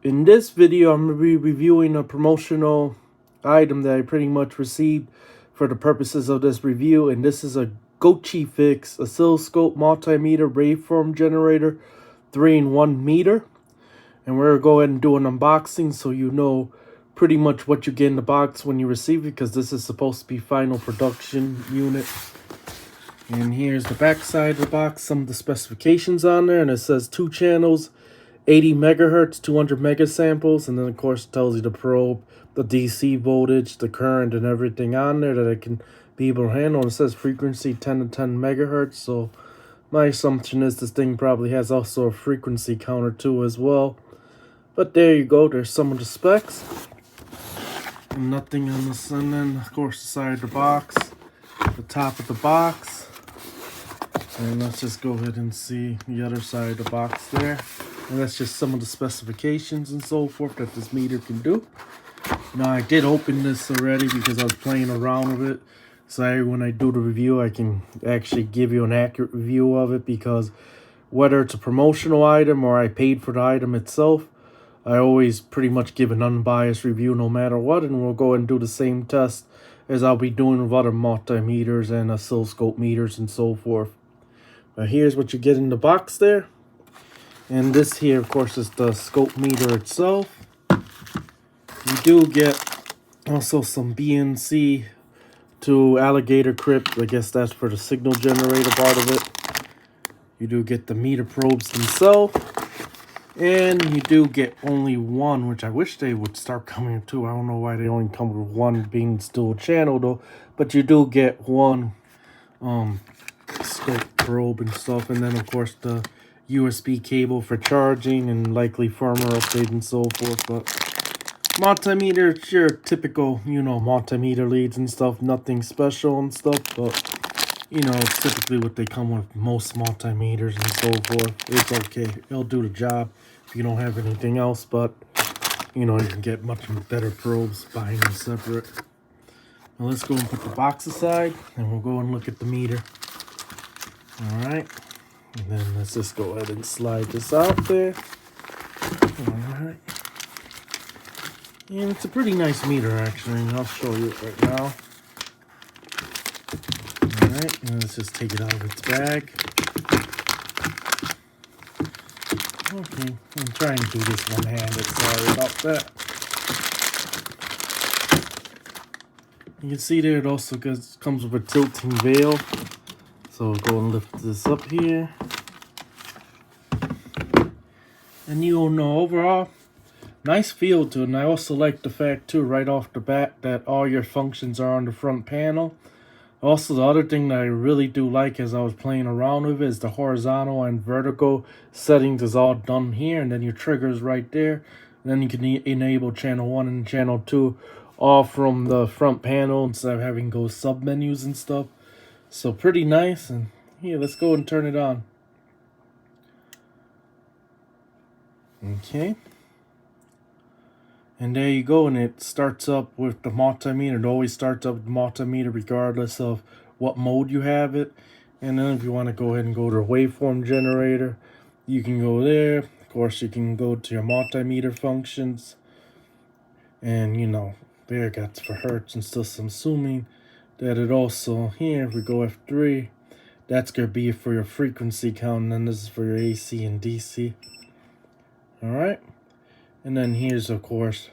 In this video, I'm going to be reviewing a promotional item that I pretty much received for the purposes of this review, and this is a Gochifix oscilloscope multimeter waveform generator 3-in-1 meter. And we're going to go ahead and do an unboxing so you know pretty much what you get in the box when you receive it, because this is supposed to be final production unit. And here's the back side of the box, some of the specifications on there, and it says 2 channels, 80 megahertz, 200 megasamples, and then of course it tells you the probe, the DC voltage, the current, and everything on there that it can be able to handle. And it says frequency 10 to 10 megahertz, so my assumption is this thing probably has also a frequency counter too as well. But there you go, there's some of the specs. And nothing on this, and then of course the side of the box, the top of the box. And let's just go ahead and see the other side of the box there. And that's just some of the specifications and so forth that this meter can do. Now, I did open this already because I was playing around with it. So when I do the review, I can actually give you an accurate review of it, because whether it's a promotional item or I paid for the item itself, I always pretty much give an unbiased review no matter what. And we'll go ahead and do the same test as I'll be doing with other multimeters and oscilloscope meters and so forth. But here's what you get in the box there. And this here, of course, is the scope meter itself. You do get also some BNC to alligator crypt. I guess that's for the signal generator part of it. You do get the meter probes themselves. And you do get only one, which I wish they would start coming with two. I don't know why they only come with one, being dual channel though. But you do get one scope probe and stuff. And then of course the USB cable for charging and likely firmware update and so forth. But multimeter, it's your typical, multimeter leads and stuff. Nothing special and stuff, but it's typically what they come with most multimeters and so forth. It's okay. It'll do the job if you don't have anything else, but you can get much better probes buying them separate. Now let's go and put the box aside and we'll go and look at the meter. Alright. And then let's just go ahead and slide this out there. Alright. And it's a pretty nice meter actually. I'll show you it right now. Alright, and let's just take it out of its bag. Okay, I'm trying to do this one-handed, sorry about that. You can see there it also comes with a tilting veil. So we'll go and lift this up here. And you'll know overall, nice feel to it. And I also like the fact too, right off the bat, that all your functions are on the front panel. Also, the other thing that I really do like as I was playing around with it is the horizontal and vertical settings is all done here. And then your triggers right there. And then you can enable channel 1 and channel 2 all from the front panel instead of having to go sub-menus and stuff. So pretty nice. And here, let's go and turn it on. Okay. And there you go, and it starts up with the multimeter. It always starts up with the multimeter regardless of what mode you have it. And then if you want to go ahead and go to the waveform generator, you can go there. Of course, you can go to your multimeter functions. And, there it got for hertz and stuff. So I'm assuming that it also, here, if we go F3, that's going to be for your frequency count. And then this is for your AC and DC. Alright. And then here's, of course,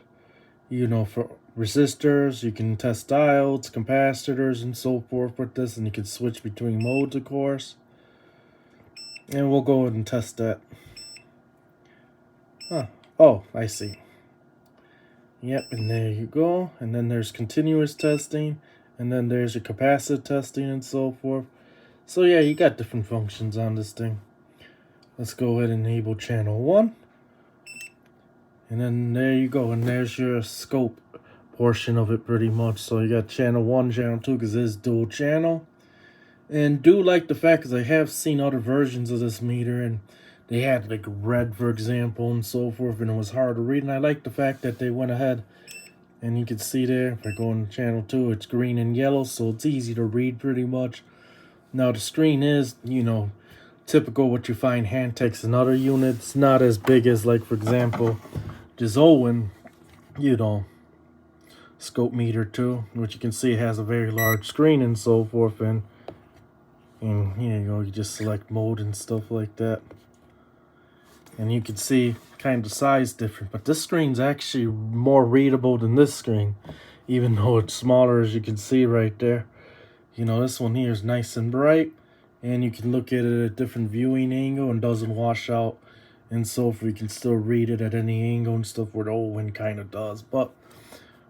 for resistors, you can test diodes, capacitors, and so forth with this. And you can switch between modes, of course. And we'll go ahead and test that. Oh, I see. Yep, and there you go. And then there's continuous testing. And then there's your capacitive testing and so forth. So yeah, you got different functions on this thing. Let's go ahead and enable channel 1. And then there you go, and there's your scope portion of it pretty much. So you got channel 1, channel 2, because it is dual channel. And do like the fact, because I have seen other versions of this meter, and they had like red, for example, and so forth, and it was hard to read. And I like the fact that they went ahead, and you can see there, if I go on channel 2, it's green and yellow, so it's easy to read pretty much. Now the screen is, typical what you find Hantex and other units, not as big as, like, for example, this Owen, you know, scope meter too, which you can see it has a very large screen and so forth, and here you go, you just select mode and stuff like that, and you can see kind of size different, but this screen's actually more readable than this screen, even though it's smaller, as you can see right there. You know, this one here is nice and bright, and you can look at it at a different viewing angle and doesn't wash out, and so if we can still read it at any angle and stuff, where the Owen kind of does. But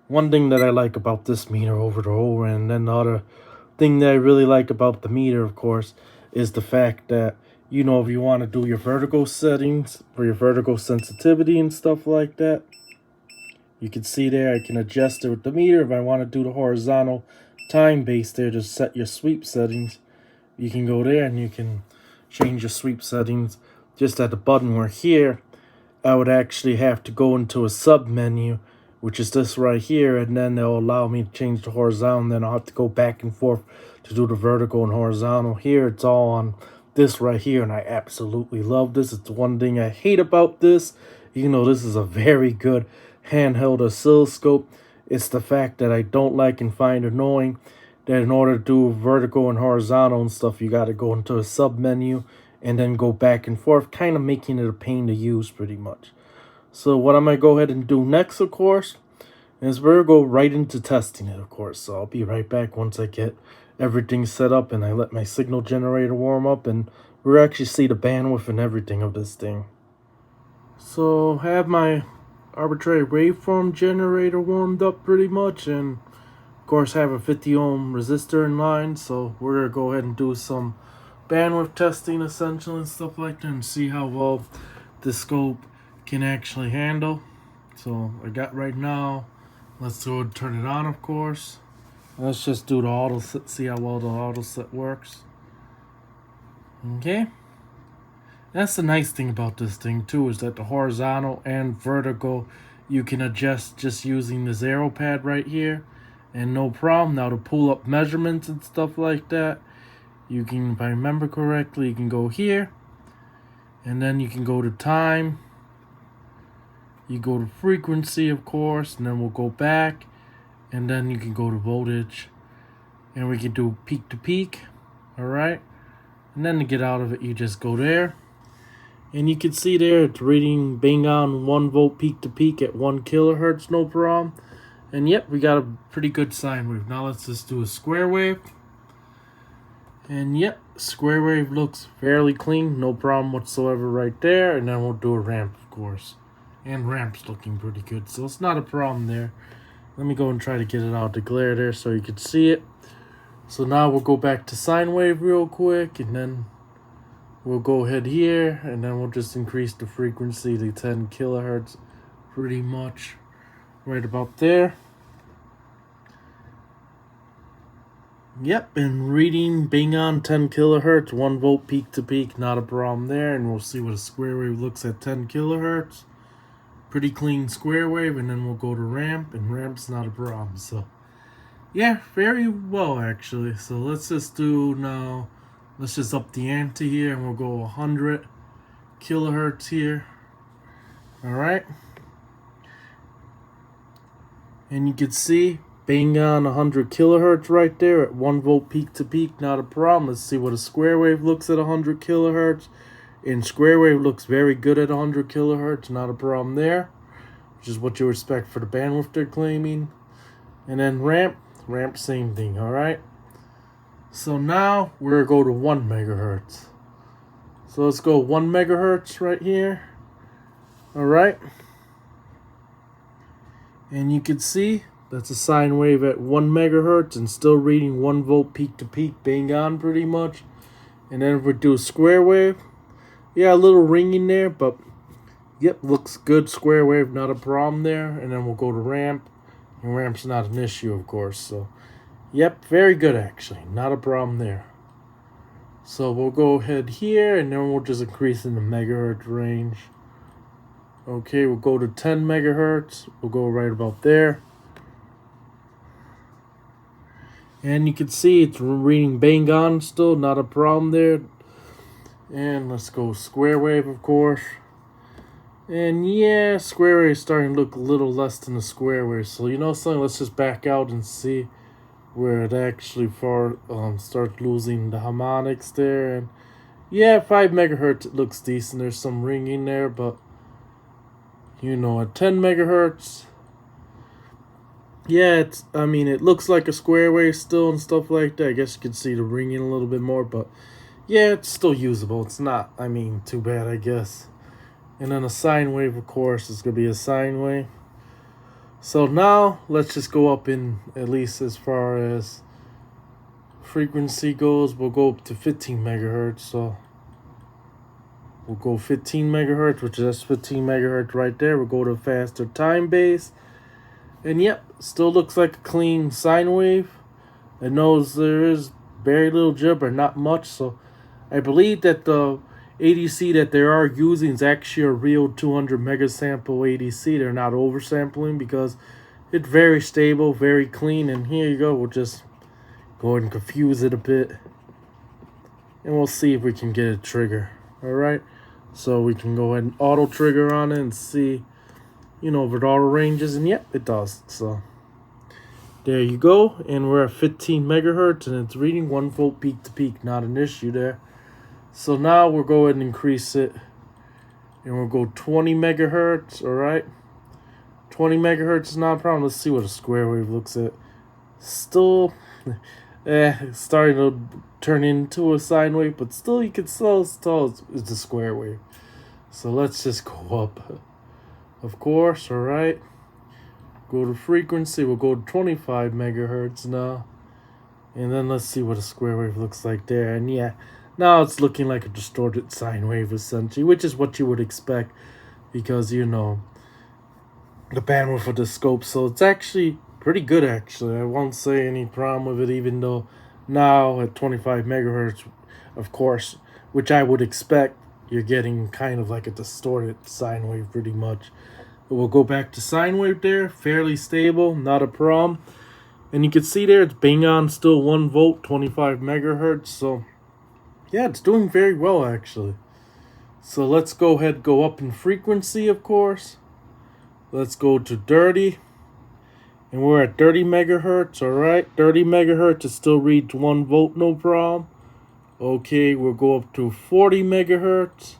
one thing that I like about this meter over the Owen, and then the other thing that I really like about the meter, of course, is the fact that, you know, if you want to do your vertical settings for your vertical sensitivity and stuff like that, you can see there I can adjust it with the meter. If I want to do the horizontal time base there to set your sweep settings, you can go there and you can change your sweep settings just at the button. Where here I would actually have to go into a sub menu, which is this right here, and then they'll allow me to change the horizontal, and then I'll have to go back and forth to do the vertical and horizontal. Here it's all on this right here, and I absolutely love this. It's one thing I hate about this. You know, this is a very good handheld oscilloscope. It's the fact that I don't like and find annoying that in order to do vertical and horizontal and stuff, you got to go into a sub menu and then go back and forth, kind of making it a pain to use pretty much. So what I'm going to go ahead and do next, of course, is we're going to go right into testing it, of course. So I'll be right back once I get everything set up and I let my signal generator warm up, and we'll actually see the bandwidth and everything of this thing. So I have my arbitrary waveform generator warmed up pretty much, and of course I have a 50 ohm resistor in line. So we're going to go ahead and do some bandwidth testing essentially and stuff like that, and see how well the scope can actually handle. So I got right now, let's go and turn it on, of course. Let's just do the auto set, see how well the auto set works. Okay, that's the nice thing about this thing too, is that the horizontal and vertical you can adjust just using this arrow pad right here, and no problem. Now to pull up measurements and stuff like that, you can, if I remember correctly, you can go here, and then you can go to time. You go to frequency, of course, and then we'll go back, and then you can go to voltage, and we can do peak to peak. All right, and then to get out of it, you just go there, and you can see there it's reading bang on 1 volt peak to peak at 1 kilohertz, no problem. And yep, we got a pretty good sine wave. Now let's just do a square wave, and yep, square wave looks fairly clean, no problem whatsoever right there. And then we'll do a ramp, of course. And ramp's looking pretty good, so it's not a problem there. Let me go and try to get it out of the glare there so you can see it. So now we'll go back to sine wave real quick, and then we'll go ahead here, and then we'll just increase the frequency to 10 kilohertz pretty much right about there. Yep, and reading bang on 10 kilohertz, 1 volt peak to peak, not a problem there. And we'll see what a square wave looks at 10 kilohertz. Pretty clean square wave, and then we'll go to ramp, and ramp's not a problem. So yeah, very well actually. So let's just do now, let's just up the ante here, and we'll go 100 kilohertz here. All right, and you can see bang on 100 kilohertz right there at 1 volt peak to peak, not a problem. Let's see what a square wave looks at 100 kilohertz. And square wave looks very good at 100 kilohertz, not a problem there, which is what you expect for the bandwidth they're claiming. And then ramp, same thing, all right? So now we're going to go to 1 megahertz. So let's go 1 megahertz right here, all right? And you can see that's a sine wave at 1 megahertz and still reading 1 volt peak to peak, bang on pretty much. And then if we do a square wave, yeah, a little ringing there, but yep, looks good. Square wave, not a problem there. And then we'll go to ramp, and ramp's not an issue, of course. So yep, very good actually, not a problem there. So we'll go ahead here, and then we'll just increase in the megahertz range. Okay, we'll go to 10 megahertz. We'll go right about there. And you can see it's reading bang on still, not a problem there. And let's go square wave, of course. And yeah, square wave is starting to look a little less than the square wave. So you know something, let's just back out and see where it actually starts losing the harmonics there. And yeah, 5 megahertz it looks decent. There's some ringing there, but you know, at 10 megahertz, yeah, it looks like a square wave still and stuff like that. I guess you can see the ringing a little bit more, but yeah, it's still usable. It's not, too bad, I guess. And then a sine wave, of course, is going to be a sine wave. So now, let's just go up in, at least as far as frequency goes, we'll go up to 15 megahertz. So we'll go 15 megahertz, which is 15 megahertz right there. We'll go to faster time base. And yep, still looks like a clean sine wave. It knows there is very little jibber, not much. So I believe that the ADC that they are using is actually a real 200 megasample ADC. They're not oversampling because it's very stable, very clean. And here you go, we'll just go ahead and confuse it a bit. And we'll see if we can get a trigger. Alright, so we can go ahead and auto trigger on it and see, you know, if it auto ranges. And yep, it does. So there you go. And we're at 15 megahertz and it's reading 1 volt peak to peak. Not an issue there. So now we'll go ahead and increase it. And we'll go 20 megahertz. Alright. 20 megahertz is not a problem. Let's see what a square wave looks at. Still, it's starting to turn into a sine wave, but still you can still it's a square wave. So let's just go up. Of course, alright. Go to frequency. We'll go to 25 megahertz now. And then let's see what a square wave looks like there. And yeah, now it's looking like a distorted sine wave essentially, which is what you would expect because, you know, the bandwidth of the scope. So it's actually pretty good actually. I won't say any problem with it, even though now at 25 megahertz, of course, which I would expect, you're getting kind of like a distorted sine wave pretty much. But we'll go back to sine wave there, fairly stable, not a problem. And you can see there it's bang on still 1 volt, 25 megahertz. So yeah, it's doing very well actually. So let's go ahead, go up in frequency, of course. Let's go to 30. And we're at 30 megahertz, alright. 30 megahertz, it still reads 1 volt, no problem. Okay, we'll go up to 40 megahertz.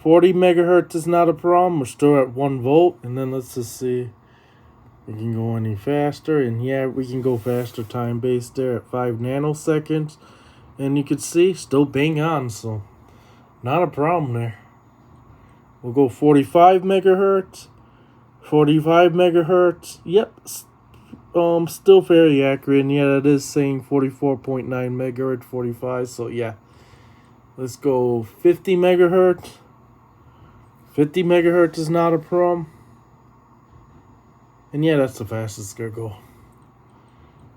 40 megahertz is not a problem. We're still at 1 volt. And then let's just see if we can go any faster. And yeah, we can go faster time based there at 5 nanoseconds. And you can see, still bang on. So, not a problem there. We'll go 45 megahertz. 45 megahertz. Yep. Still very accurate. And yeah, it is saying 44.9 megahertz, 45. So yeah. Let's go 50 megahertz. 50 megahertz is not a problem. And yeah, that's the fastest it's gonna go.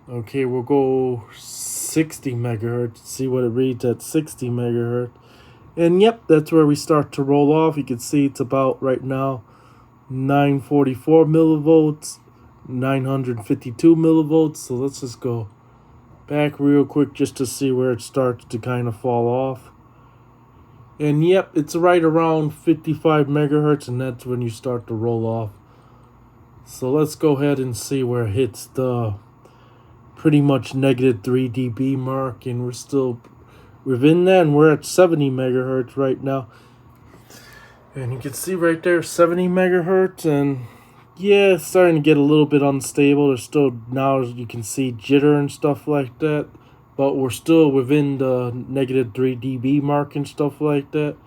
Okay, we'll go 60 megahertz. See what it reads at 60 megahertz. And yep, that's where we start to roll off. You can see it's about right now 944 millivolts, 952 millivolts. So let's just go back real quick just to see where it starts to kind of fall off. And yep, it's right around 55 megahertz, and that's when you start to roll off. So let's go ahead and see where it hits the pretty much negative 3 dB mark, and we're still within that, and we're at 70 megahertz right now. And you can see right there 70 megahertz, and yeah, it's starting to get a little bit unstable. There's still, now you can see jitter and stuff like that, but we're still within the negative 3 dB mark and stuff like that.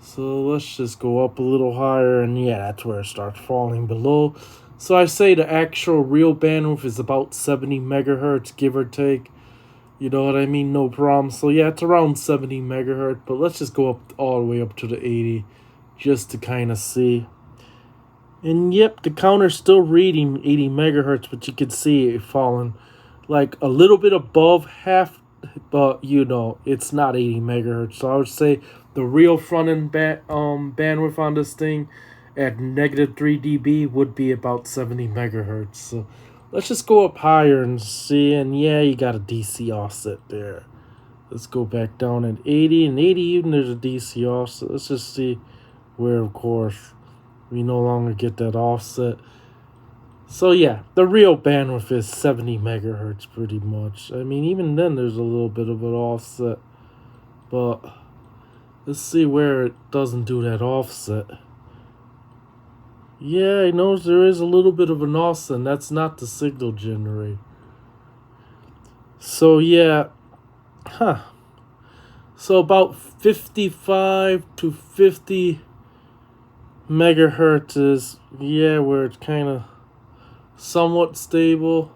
So let's just go up a little higher, and yeah, that's where it starts falling below. So I say the actual real bandwidth is about 70 megahertz, give or take. You know what I mean? No problem. So yeah, it's around 70 megahertz, but let's just go up all the way up to the 80 just to kind of see. And yep, the counter's still reading 80 megahertz, but you can see it falling like a little bit above half, but you know, it's not 80 megahertz. So I would say the real front-end bandwidth on this thing at negative 3 dB would be about 70 megahertz. So let's just go up higher and see. And yeah, you got a DC offset there. Let's go back down at 80. And 80 even there's a DC offset. Let's just see where of course we no longer get that offset. So yeah, the real bandwidth is 70 megahertz pretty much. I mean, even then there's a little bit of an offset, but let's see where it doesn't do that offset. Yeah, I notice there is a little bit of an offset, and that's not the signal generator. So yeah, so about 55 to 50 megahertz is, yeah, where it's kind of somewhat stable.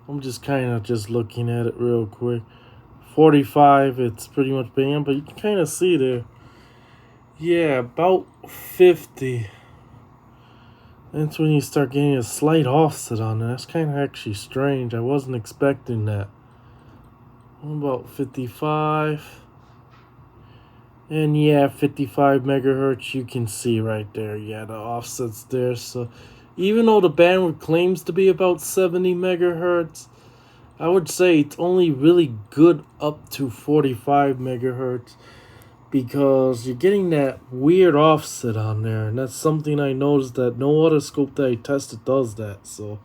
I'm just kind of just looking at it real quick. 45, it's pretty much banned, but you can kind of see there. Yeah, about 50. That's when you start getting a slight offset on it. That's kind of actually strange. I wasn't expecting that. About 55. And yeah, 55 megahertz, you can see right there. Yeah, the offset's there. So even though the bandwidth claims to be about 70 megahertz, I would say it's only really good up to 45 megahertz because you're getting that weird offset on there. And that's something I noticed that no other scope that I tested does that. So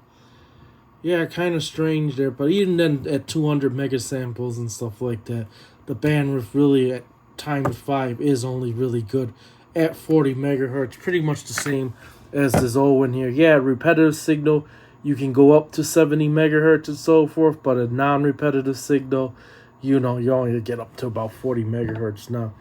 yeah, kind of strange there. But even then at 200 megasamples and stuff like that, the bandwidth really at times 5 is only really good at 40 megahertz. Pretty much the same as this old one here. Yeah, repetitive signal, you can go up to 70 megahertz and so forth, but a non-repetitive signal, you know, you only get up to about 40 megahertz now.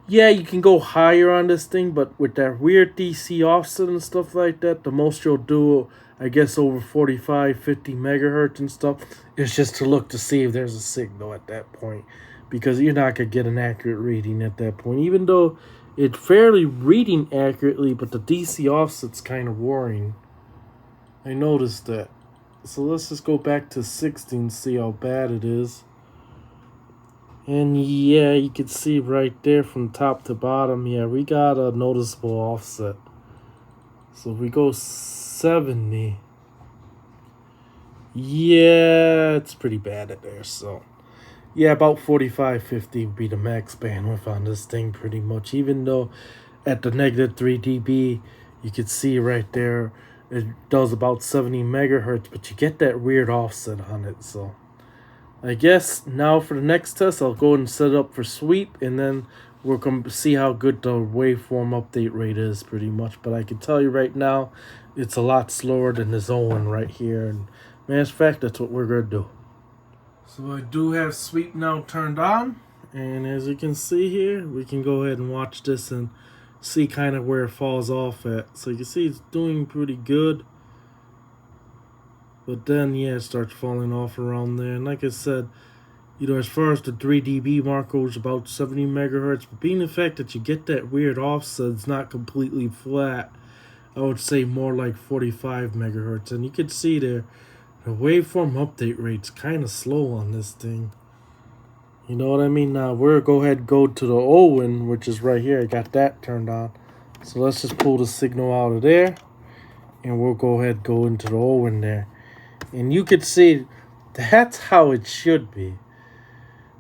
Yeah, you can go higher on this thing, but with that weird DC offset and stuff like that, the most you'll do, I guess, over 45, 50 megahertz and stuff, is just to look to see if there's a signal at that point. Because you're not going to get an accurate reading at that point. Even though it's fairly reading accurately, but the DC offset's kind of worrying. I noticed that. So let's just go back to 60 and see how bad it is. And yeah, you can see right there from top to bottom, yeah, we got a noticeable offset. So if we go 70, yeah, it's pretty bad at there. So yeah, about 45, 50 would be the max bandwidth on this thing pretty much. Even though at the negative 3 dB, you can see right there, it does about 70 megahertz, but you get that weird offset on it. So I guess now for the next test, I'll go and set it up for sweep, and then we're going to see how good the waveform update rate is pretty much. But I can tell you right now, it's a lot slower than this old one right here. And matter of fact, that's what we're going to do. So I do have sweep now turned on, and as you can see here, we can go ahead and watch this and see kind of where it falls off at. So you can see it's doing pretty good, but then yeah, it starts falling off around there. And like I said, you know, as far as the 3 dB mark goes, about 70 megahertz, but being the fact that you get that weird offset, it's not completely flat, I would say more like 45 megahertz. And you can see there, the waveform update rate's kind of slow on this thing. You know what I mean? Now we'll go ahead and go to the old one, which is right here. I got that turned on. So let's just pull the signal out of there, and we'll go ahead and go into the old one there. And you can see that's how it should be.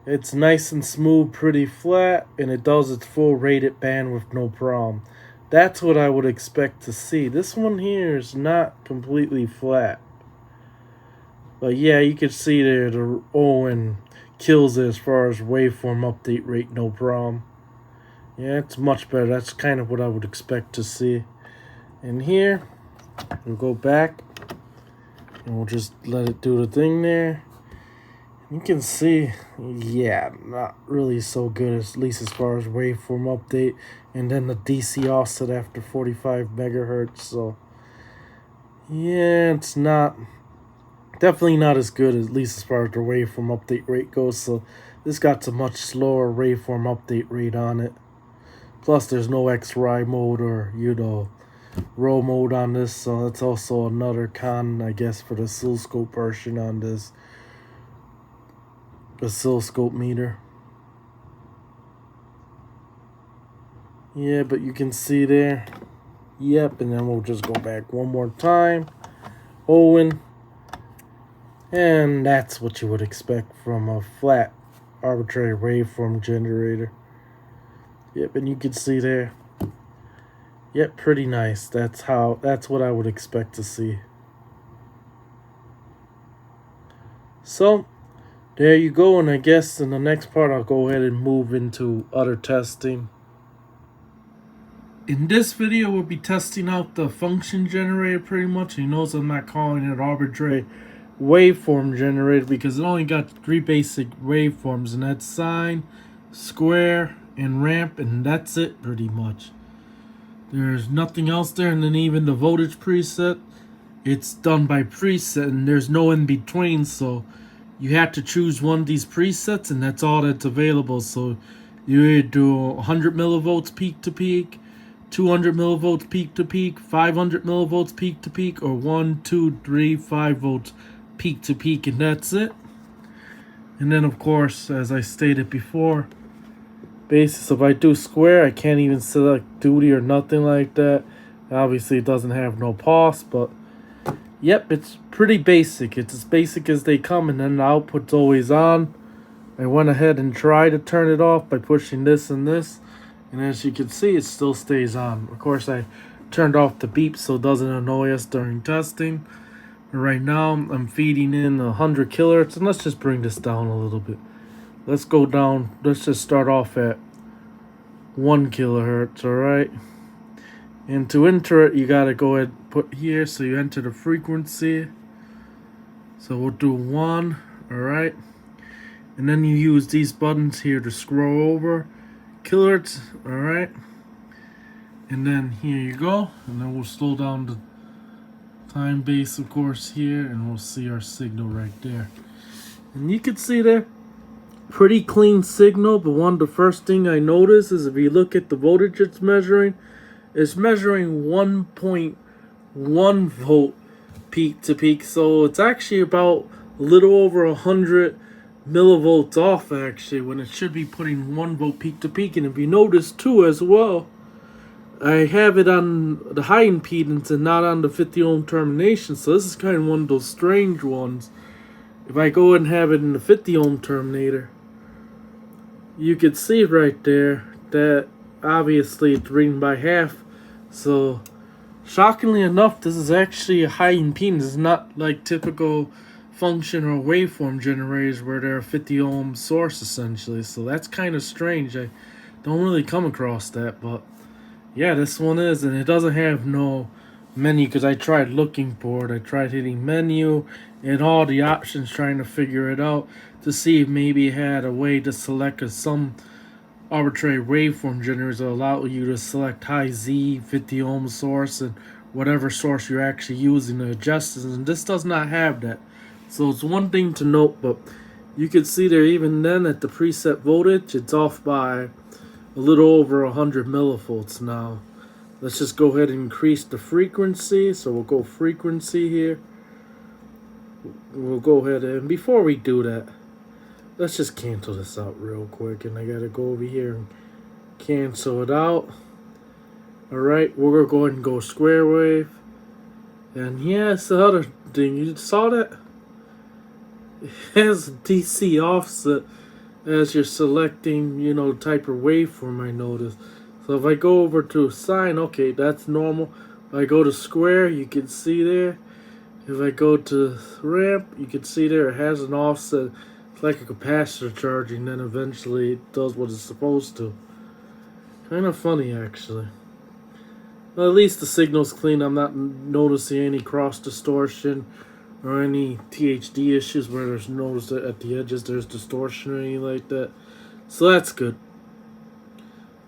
It's nice and smooth, pretty flat, and it does its full rated bandwidth, no problem. That's what I would expect to see. This one here is not completely flat. But yeah, you can see there the Owen kills it as far as waveform update rate, no problem. Yeah, it's much better. That's kind of what I would expect to see. And here, we'll go back, and we'll just let it do the thing there. You can see, yeah, not really so good, at least as far as waveform update. And then the DC offset after 45 megahertz. So, yeah, it's not... definitely not as good, at least as far as the waveform update rate goes. So this got a much slower waveform update rate on it. Plus there's no XY mode or, you know, row mode on this. So that's also another con, I guess, for the oscilloscope version on this oscilloscope meter. Yeah, but you can see there. Yep, and then we'll just go back one more time. Owen. And that's what you would expect from a flat arbitrary waveform generator. Yep, and you can see there, Yep, pretty nice. That's what I would expect to see. So there you go, and I guess in the next part I'll go ahead and move into other testing. In this video we'll be testing out the function generator pretty much. You notice I'm not calling it arbitrary waveform generator because it only got 3 basic waveforms, and that's sine, square, and ramp, and that's it pretty much. There's nothing else there, and then even the voltage preset, it's done by preset and there's no in between, so you have to choose one of these presets and that's all that's available. So you either do 100 millivolts peak to peak, 200 millivolts peak to peak, 500 millivolts peak to peak, or 1, 2, 3, 5 volts peak to peak, and that's it. And then of course, as I stated before, basis if I do square, I can't even select duty or nothing like that. Obviously it doesn't have no pause, but yep, it's pretty basic. It's as basic as they come, and then the output's always on. I went ahead and tried to turn it off by pushing this and this, and as you can see, it still stays on. Of course, I turned off the beep so it doesn't annoy us during testing. But right now, I'm feeding in 100 kilohertz, and let's just bring this down a little bit. Let's go down. Let's just start off at 1 kilohertz, alright? And to enter it, you gotta go ahead and put here, so you enter the frequency. So we'll do 1, alright? And then you use these buttons here to scroll over kilohertz, alright? And then here you go, and then we'll slow down the time base, of course, here, and we'll see our signal right there. And you can see there, pretty clean signal, but the first thing I notice is if you look at the voltage it's measuring 1.1 volt peak to peak, so it's actually about a little over 100 millivolts off actually, when it should be putting 1 volt peak to peak. And if you notice too as well, I have it on the high impedance and not on the 50 ohm termination, so this is kind of one of those strange ones. If I go and have it in the 50 ohm terminator, you can see right there that obviously it's reading by half. So shockingly enough, this is actually a high impedance. It's not like typical function or waveform generators where they're a 50 ohm source essentially. So that's kind of strange. I don't really come across that, but yeah, this one is, and it doesn't have no menu because I tried looking for it. I tried hitting menu and all the options trying to figure it out to see if maybe it had a way to select some arbitrary waveform generators that allow you to select high Z, 50 ohm source, and whatever source you're actually using to adjust it, and this does not have that. So it's one thing to note, but you can see there even then at the preset voltage, it's off by a little over 100 millivolts now. Let's just go ahead and increase the frequency. So we'll go frequency here. We'll go ahead and before we do that, let's just cancel this out real quick. And I gotta go over here and cancel it out. Alright, we're gonna go ahead and go square wave. And yeah, it's the other thing. You saw that? It has a DC offset as you're selecting, type of waveform, I noticed. So if I go over to sine, okay, that's normal. If I go to square, you can see there. If I go to ramp, you can see there it has an offset. It's like a capacitor charging, then eventually it does what it's supposed to. Kind of funny, actually. Well, at least the signal's clean. I'm not noticing any cross distortion or any THD issues where there's notice that at the edges there's distortion or anything like that. So that's good.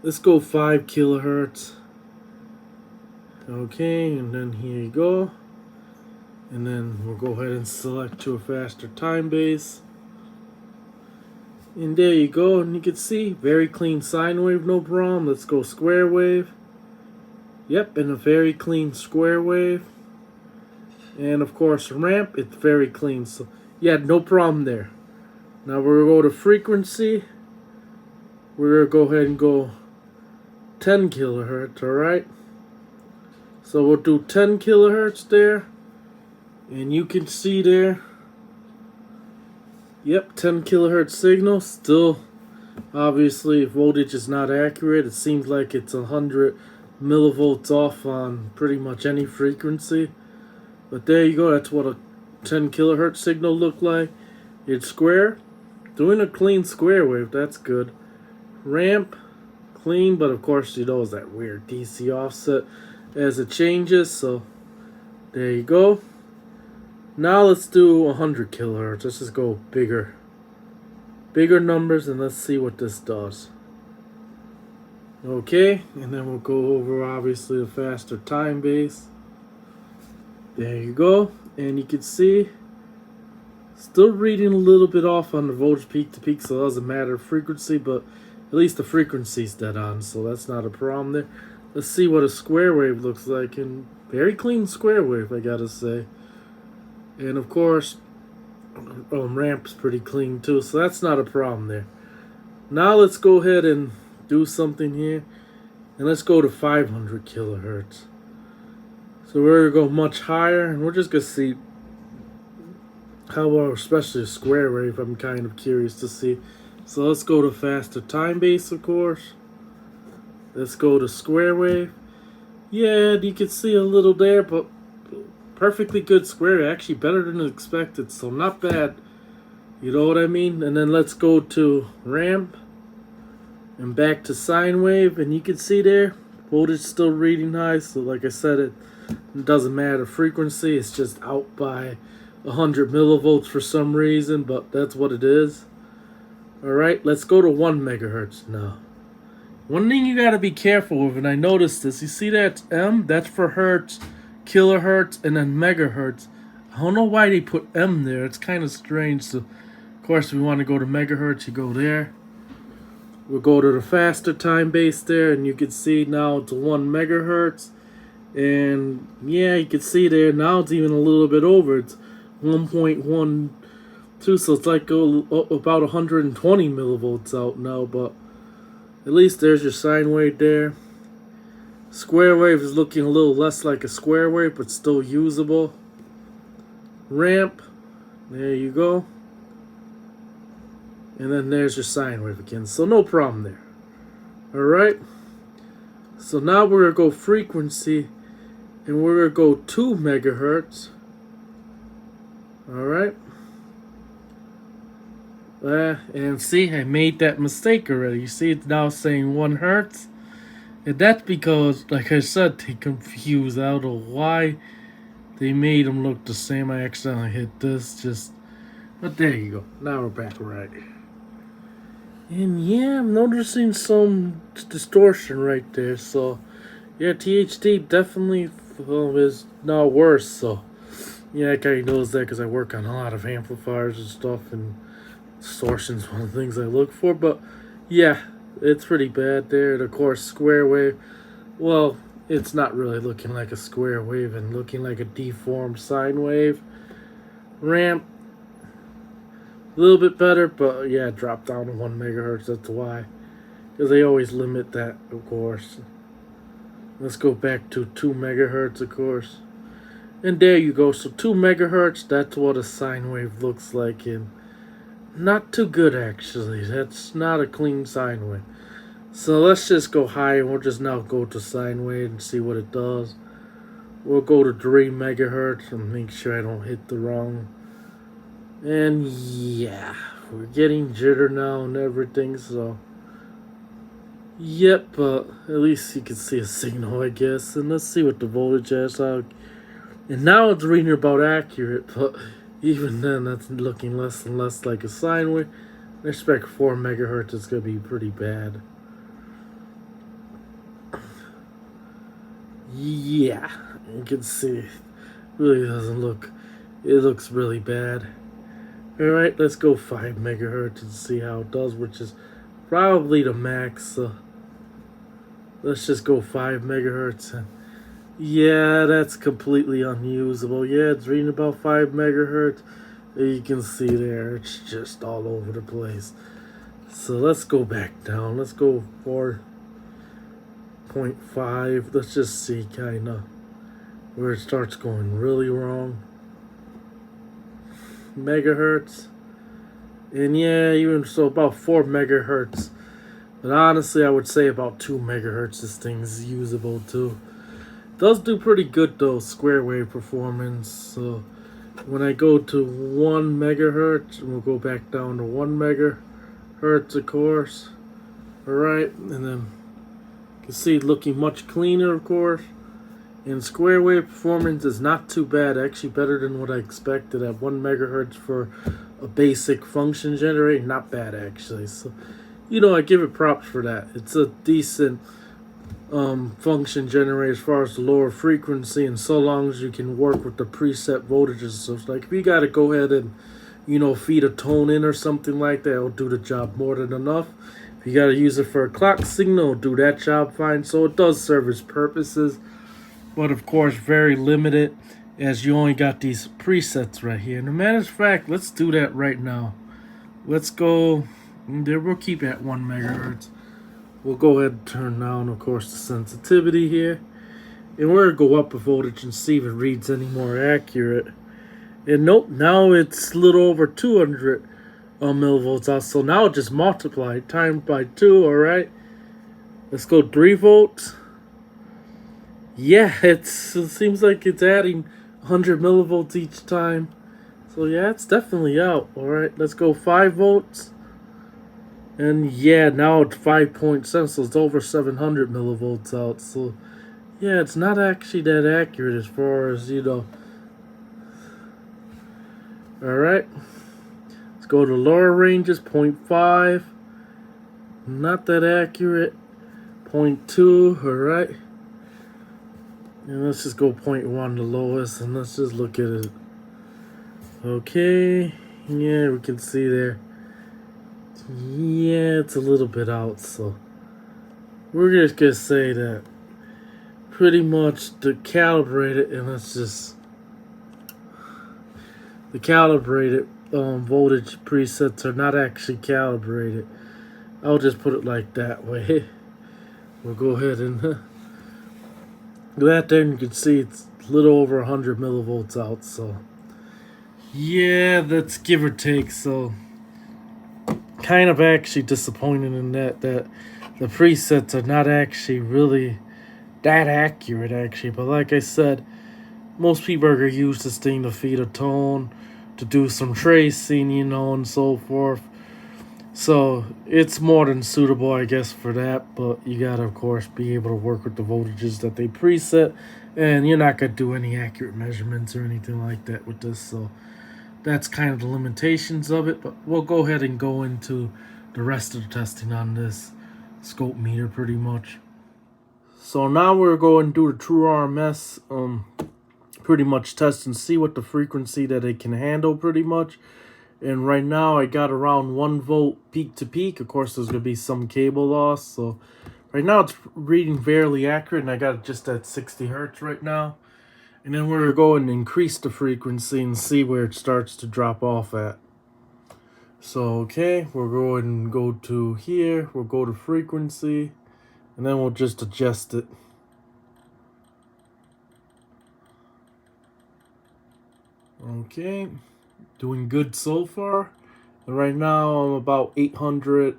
Let's go 5 kilohertz. Okay, and then here you go. And then we'll go ahead and select to a faster time base. And there you go, and you can see very clean sine wave, no problem. Let's go square wave. Yep, and a very clean square wave. And of course ramp, it's very clean. So yeah, no problem there. Now we're gonna go to frequency. We're gonna go ahead and go 10 kilohertz, alright? So we'll do 10 kilohertz there. And you can see there. Yep, 10 kilohertz signal. Still, obviously, voltage is not accurate. It seems like it's 100 millivolts off on pretty much any frequency. But there you go, that's what a 10 kilohertz signal looked like. It's square, doing a clean square wave, that's good. Ramp, clean, but of course you know it's that weird DC offset as it changes, so there you go. Now let's do 100 kilohertz. Let's just go bigger numbers, and let's see what this does. Okay, and then we'll go over obviously the faster time base. There you go, and you can see still reading a little bit off on the voltage peak to peak, so it doesn't matter frequency, but at least the frequency's dead on, so that's not a problem there. Let's see what a square wave looks like, and very clean square wave, I gotta say. And of course, ramp's pretty clean too, so that's not a problem there. Now let's go ahead and do something here, and let's go to 500 kilohertz. So we're gonna go much higher, and we're just gonna see how well, especially a square wave, I'm kind of curious to see. So let's go to faster time base, of course. Let's go to square wave. Yeah, you can see a little there, but perfectly good square, actually better than expected, so not bad. You know what I mean? And then let's go to ramp and back to sine wave, and you can see there, voltage still reading high, so like I said, it doesn't matter frequency, it's just out by 100 millivolts for some reason, but that's what it is. Alright, let's go to 1 megahertz now. One thing you gotta be careful with, and I noticed this, you see that M? That's for hertz, kilohertz, and then megahertz. I don't know why they put M there, it's kind of strange. So of course we want to go to megahertz, you go there. We'll go to the faster time base there, and you can see now it's 1 megahertz. And yeah, you can see there, now it's even a little bit over, it's 1.12, so it's like about 120 millivolts out now, but at least there's your sine wave there. Square wave is looking a little less like a square wave, but still usable. Ramp, there you go. And then there's your sine wave again, so no problem there. Alright, so now we're going to go frequency, and we're going to go 2 megahertz. Alright. And see, I made that mistake already. You see, it's now saying 1 hertz. And that's because, like I said, they confused. I don't know why they made them look the same. I accidentally hit this. But there you go. Now we're back right. And yeah, I'm noticing some distortion right there. So, yeah, THD definitely is now worse. So, yeah, I kind of knows that because I work on a lot of amplifiers and stuff, and distortion's one of the things I look for. But yeah, it's pretty bad there. And of course, square wave, well, it's not really looking like a square wave and looking like a deformed sine wave. Ramp, a little bit better, but yeah, dropped down to 1 megahertz. That's why, because they always limit that, of course. Let's go back to 2 megahertz, of course. And there you go. So 2 megahertz, that's what a sine wave looks like. And not too good, actually. That's not a clean sine wave. So let's just go high, and we'll just now go to sine wave and see what it does. We'll go to 3 megahertz and make sure I don't hit the wrong. And yeah, we're getting jitter now and everything, so yep, but at least you can see a signal, I guess. And let's see what the voltage is. And now it's reading about accurate, but even then, that's looking less and less like a sine wave. I expect 4 megahertz is going to be pretty bad. Yeah, you can see it really doesn't look, it looks really bad. Alright, let's go 5 megahertz and see how it does, which is probably the max. So let's just go 5 megahertz. And yeah, that's completely unusable. Yeah, it's reading about 5 megahertz. You can see there, it's just all over the place. So let's go back down. Let's go 4.5. Let's just see kind of where it starts going really wrong. Megahertz. And yeah, even so, about 4 megahertz. But honestly, I would say about 2 megahertz this thing is usable too. It does do pretty good though, square wave performance. So when I go to 1 megahertz, we'll go back down to 1 megahertz, of course. Alright, and then you can see it looking much cleaner, of course. And square wave performance is not too bad, actually better than what I expected at 1 megahertz for a basic function generator. Not bad actually. So, you know, I give it props for that. It's a decent function generator as far as the lower frequency, and so long as you can work with the preset voltages. So it's like if you got to go ahead and, you know, feed a tone in or something like that, it'll do the job more than enough. If you got to use it for a clock signal, it'll do that job fine. So it does serve its purposes, but of course very limited, as you only got these presets right here. And as a matter of fact, let's do that right now. Let's go there. We'll keep it at 1 megahertz. We'll go ahead and turn down, of course, the sensitivity here, and we're gonna go up a voltage and see if it reads any more accurate. And nope, now it's a little over 200 millivolts out. So now it just multiplied, times by 2. All right, let's go 3 volts. Yeah, it seems like it's adding 100 millivolts each time. So yeah, it's definitely out. All right, let's go 5 volts. And yeah, now it's 5.7, so it's over 700 millivolts out. So yeah, it's not actually that accurate as far as, you know. Alright, let's go to lower ranges, 0.5. Not that accurate. 0.2, alright. And let's just go 0.1, the lowest, and let's just look at it. Okay, yeah, we can see there. Yeah, it's a little bit out, so we're just gonna say that pretty much to calibrate it, and let's just the calibrated voltage presets are not actually calibrated. I'll just put it like that way. We'll go ahead and that there, you can see it's a little over 100 millivolts out, so yeah, that's give or take. So kind of actually disappointed in that the presets are not actually really that accurate actually. But like I said, most people are going to use this thing to feed a tone, to do some tracing, you know, and so forth. So it's more than suitable, I guess, for that. But you got to, of course, be able to work with the voltages that they preset, and you're not going to do any accurate measurements or anything like that with this. So that's kind of the limitations of it. But we'll go ahead and go into the rest of the testing on this scope meter pretty much. So now we're going to do the true RMS pretty much test and see what the frequency that it can handle pretty much. And right now I got around 1 volt peak to peak. Of course there's going to be some cable loss. So right now it's reading fairly accurate, and I got it just at 60 hertz right now. And then we're going to increase the frequency and see where it starts to drop off at. So, okay, we're going to go to here. We'll go to frequency, and then we'll just adjust it. Okay, doing good so far. And right now I'm about 800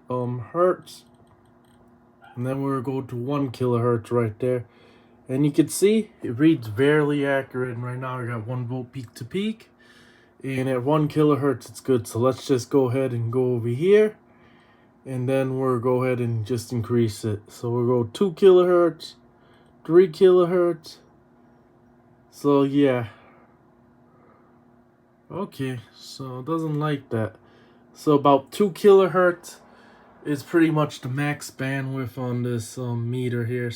hertz. And then we'll go to 1 kilohertz right there. And you can see it reads fairly accurate. And right now I got 1 volt peak to peak. And at 1 kilohertz it's good. So let's just go ahead and go over here. And then we'll go ahead and just increase it. So we'll go 2 kilohertz, 3 kilohertz. So yeah. Okay, so it doesn't like that. So about 2 kilohertz is pretty much the max bandwidth on this meter here.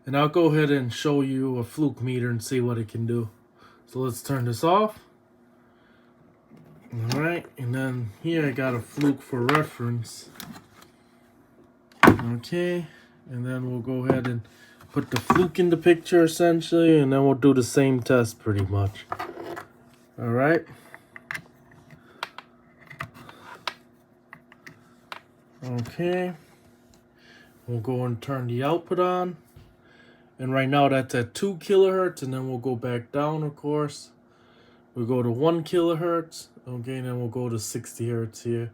And I'll go ahead and show you a fluke meter and see what it can do. So let's turn this off. Alright, and then here I got a fluke for reference. Okay, and then we'll go ahead and put the fluke in the picture essentially, and then we'll do the same test pretty much. Alright. Okay. We'll go and turn the output on. And right now that's at 2 kilohertz, and then we'll go back down, of course. We'll go to 1 kilohertz. Okay, and then we'll go to 60 hertz here.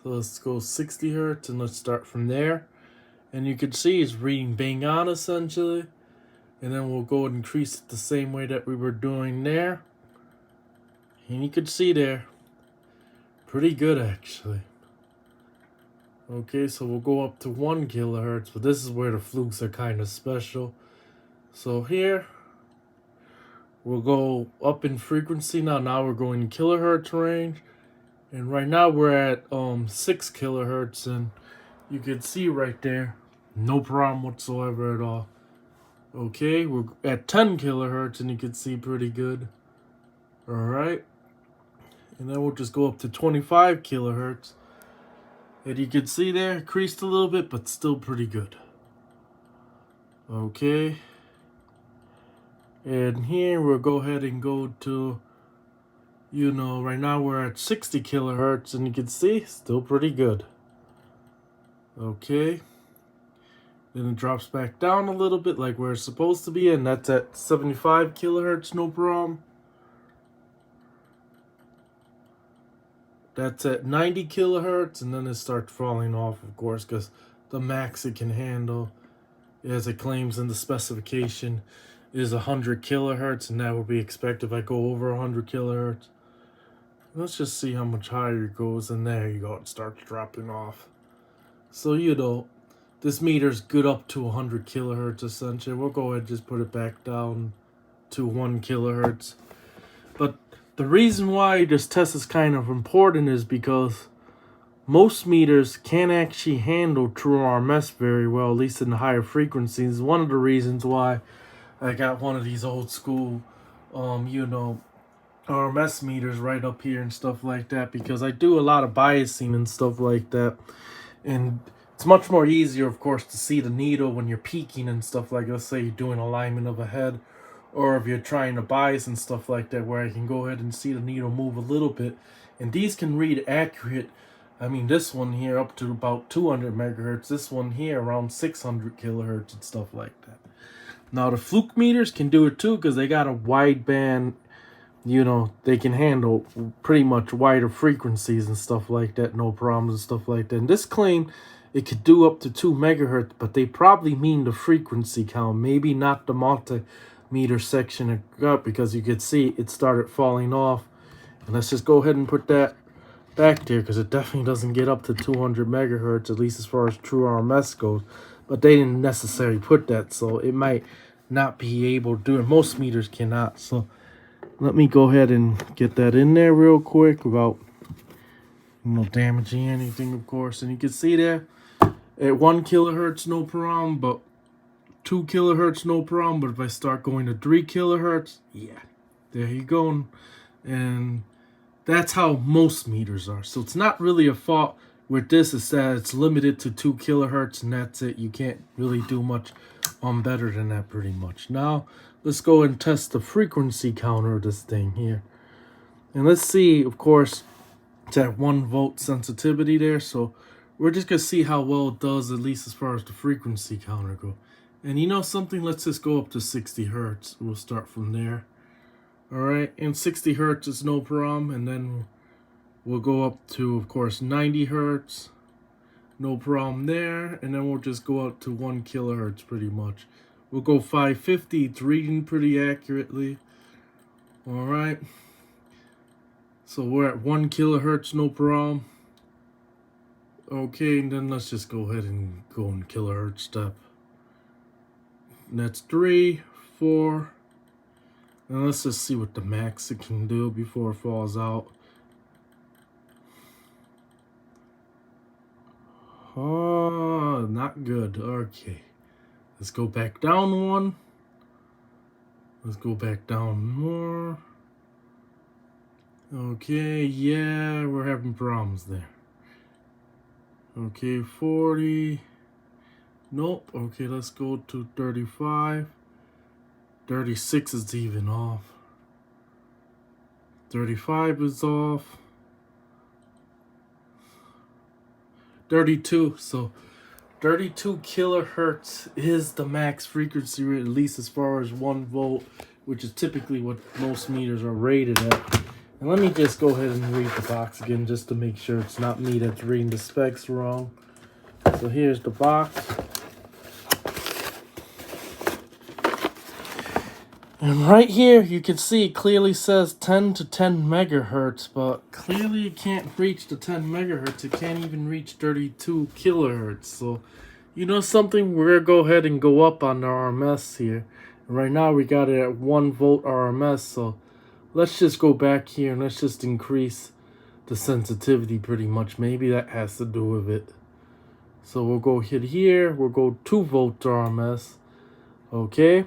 So let's go 60 hertz, and let's start from there. And you can see it's reading bang on essentially. And then we'll go and increase it the same way that we were doing there. And you can see there, pretty good actually. Okay, so we'll go up to 1 kilohertz, but this is where the flukes are kind of special. So here, we'll go up in frequency now. Now we're going in kilohertz range. And right now we're at 6 kilohertz, and you can see right there, no problem whatsoever at all. Okay, we're at 10 kilohertz, and you can see pretty good. Alright. And then we'll just go up to 25 kilohertz. And you can see there, increased a little bit, but still pretty good. Okay. And here we'll go ahead and go to, you know, right now we're at 60 kilohertz, and you can see, still pretty good. Okay. Then it drops back down a little bit like where it's supposed to be, and that's at 75 kilohertz, no problem. That's at 90 kilohertz, and then it starts falling off, of course, because the max it can handle, as it claims in the specification, is 100 kilohertz, and that would be expected if I go over 100 kilohertz. Let's just see how much higher it goes, and there you go, it starts dropping off. So, you know, this meter's good up to 100 kilohertz, essentially. We'll go ahead and just put it back down to 1 kilohertz. But the reason why this test is kind of important is because most meters can't actually handle true RMS very well, at least in the higher frequencies. One of the reasons why I got one of these old school, you know, RMS meters right up here and stuff like that, because I do a lot of biasing and stuff like that. And it's much more easier, of course, to see the needle when you're peaking and stuff like that. Let's say you're doing alignment of a head, or if you're trying to bias and stuff like that, where I can go ahead and see the needle move a little bit. And these can read accurate. I mean, this one here up to about 200 megahertz. This one here around 600 kilohertz and stuff like that. Now, the fluke meters can do it too, because they got a wide band, you know, they can handle pretty much wider frequencies and stuff like that, no problems and stuff like that. And this claim, it could do up to 2 megahertz, but they probably mean the frequency count, maybe not the multimeter section up, because you could see it started falling off. And let's just go ahead and put that back there, because it definitely doesn't get up to 200 megahertz, at least as far as true RMS goes. But they didn't necessarily put that, so it might not be able to do it. Most meters cannot. So let me go ahead and get that in there real quick without, you know, damaging anything, of course. And you can see there at 1 kilohertz, no problem, but 2 kilohertz, no problem. But if I start going to 3 kilohertz, yeah, there you go. And that's how most meters are. So it's not really a fault with this, is that it's limited to 2 kilohertz, and that's it. You can't really do much better than that, pretty much. Now, let's go and test the frequency counter of this thing here. And let's see, of course, it's at 1 volt sensitivity there. So we're just going to see how well it does, at least as far as the frequency counter goes. And you know something? Let's just go up to 60 hertz. We'll start from there. Alright, and 60 hertz is no problem. And then we'll go up to, of course, 90 hertz. No problem there. And then we'll just go up to 1 kilohertz pretty much. We'll go 550. It's reading pretty accurately. Alright. So we're at 1 kilohertz, no problem. Okay, and then let's just go ahead and go in kilohertz step. And that's 3, 4. And let's just see what the max it can do before it falls out. Oh, not good. Okay. Let's go back down 1. Let's go back down more. Okay, yeah, we're having problems there. Okay, 40. Nope. Okay, let's go to 35. 36 is even off. 35 is off. 32. So 32 kilohertz is the max frequency rate, at least as far as 1 volt, which is typically what most meters are rated at. And let me just go ahead and read the box again, just to make sure it's not me that's reading the specs wrong. So here's the box. And right here, you can see it clearly says 10 to 10 megahertz, but clearly it can't reach the 10 megahertz. It can't even reach 32 kilohertz. So, you know something? We're going to go ahead and go up on the RMS here. And right now, we got it at 1 volt RMS. So, let's just go back here and let's just increase the sensitivity pretty much. Maybe that has to do with it. So, we'll go hit here. We'll go 2 volt RMS. Okay.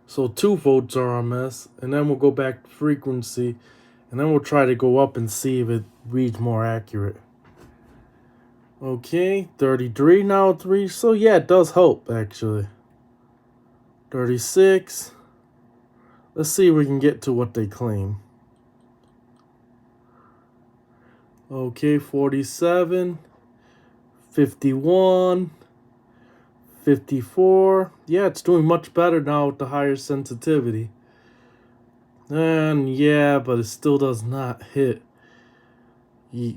So 2 volts RMS, and then we'll go back to frequency, and then we'll try to go up and see if it reads more accurate. Okay, 33 now it's reached, so yeah, it does help actually. 36. Let's see if we can get to what they claim. Okay, 47, 51, 54. Yeah, it's doing much better now with the higher sensitivity. And yeah, but it still does not hit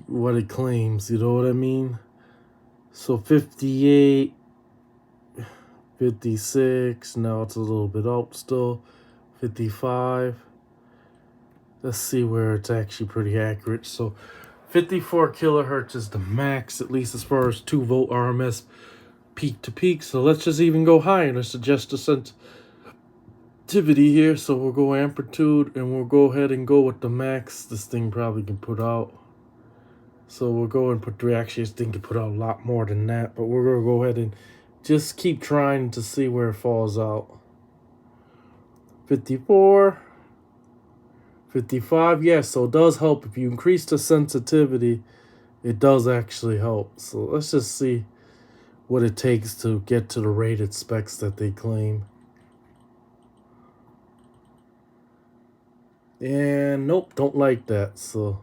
what it claims, you know what I mean? So 58, 56, now it's a little bit up still, 55. Let's see where it's actually pretty accurate. So 54 kilohertz is the max, at least as far as 2 volt RMS peak to peak. So let's just even go higher. Let's adjust the sensitivity here. So we'll go amplitude, and we'll go ahead and go with the max this thing probably can put out. So we'll go and put 3. Actually, this thing can put out a lot more than that, but we're going to go ahead and just keep trying to see where it falls out. 54, 55, yes, so it does help. If you increase the sensitivity, it does actually help. So let's just see what it takes to get to the rated specs that they claim. And nope, don't like that. So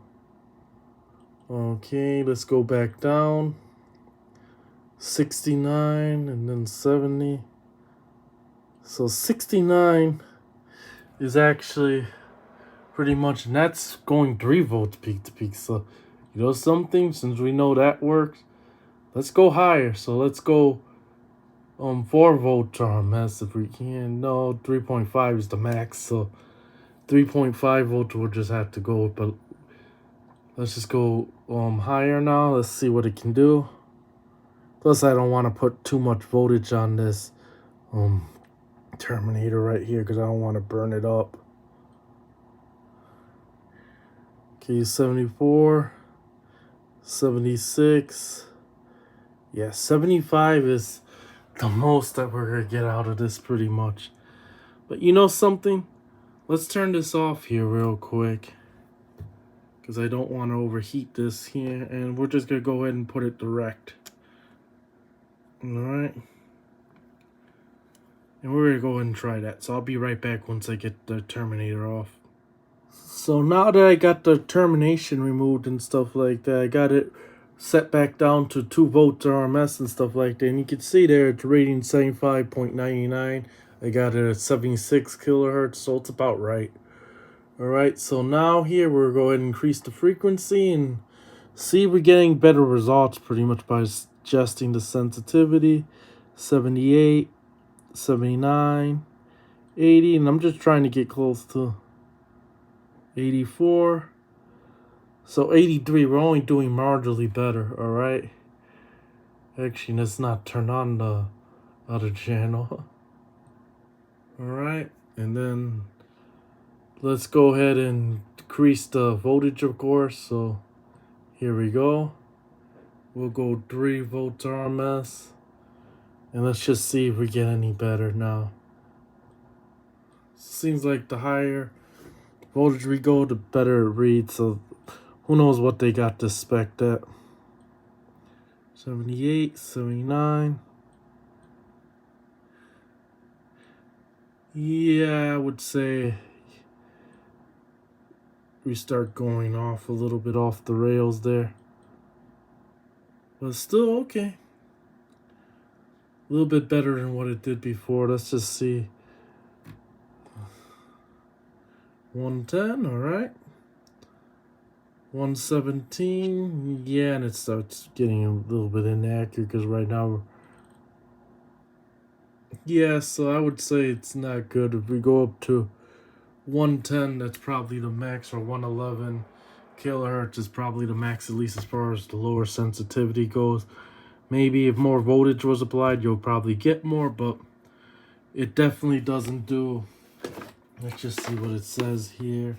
okay, let's go back down. 69 and then 70. So 69 is actually pretty much, and that's going 3 volts peak to peak. So, you know something, since we know that works, let's go higher. So let's go 4 volt RMS if we can. No, 3.5 is the max. So 3.5 volts we'll just have to go, but let's just go higher now. Let's see what it can do. Plus, I don't want to put too much voltage on this terminator right here because I don't want to burn it up. Okay, 74, 76. Yeah, 75 is the most that we're going to get out of this pretty much. But you know something? Let's turn this off here real quick, because I don't want to overheat this here. And we're just going to go ahead and put it direct. Alright. And we're going to go ahead and try that. So I'll be right back once I get the terminator off. So now that I got the termination removed and stuff like that, I got it set back down to 2 volts RMS and stuff like that. And you can see there it's rating 75.99. I got it at 76 kilohertz, so it's about right. Alright, so now here we're going to increase the frequency and see if we're getting better results pretty much by adjusting the sensitivity. 78, 79, 80, and I'm just trying to get close to 84. So 83, we're only doing marginally better, alright? Actually, let's not turn on the other channel. Alright, and then let's go ahead and decrease the voltage, of course. So here we go. We'll go 3 volts RMS. And let's just see if we get any better now. Seems like the higher voltage we go, the better it reads. So who knows what they got this spec at. 78, 79. Yeah, I would say we start going off a little bit off the rails there. But still okay. A little bit better than what it did before. Let's just see. 110, alright. 117, yeah, and it starts getting a little bit inaccurate because right now Yeah, so I would say it's not good. If we go up to 110, that's probably the max, or 111 kilohertz is probably the max, at least as far as the lower sensitivity goes. Maybe if more voltage was applied, you'll probably get more, but it definitely doesn't do. Let's just see what it says here.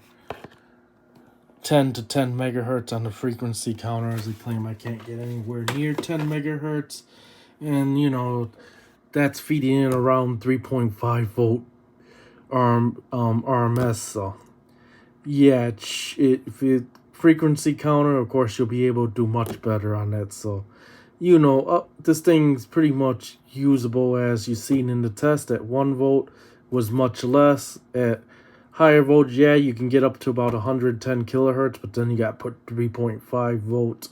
10 to 10 megahertz on the frequency counter. As they claim, I can't get anywhere near 10 megahertz. And, you know, that's feeding in around 3.5 volt RMS. So, yeah, if it frequency counter, of course, you'll be able to do much better on that. So, you know, this thing's pretty much usable as you've seen in the test. At 1 volt was much less. At higher voltage, yeah, you can get up to about 110 kilohertz, but then you got to put 3.5 volts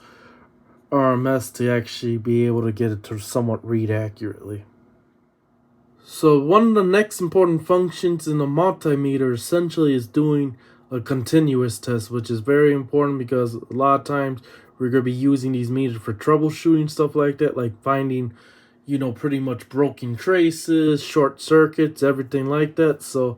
RMS to actually be able to get it to somewhat read accurately. So one of the next important functions in a multimeter essentially is doing a continuous test, which is very important because a lot of times we're going to be using these meters for troubleshooting stuff like that, like finding, you know, pretty much broken traces, short circuits, everything like that. So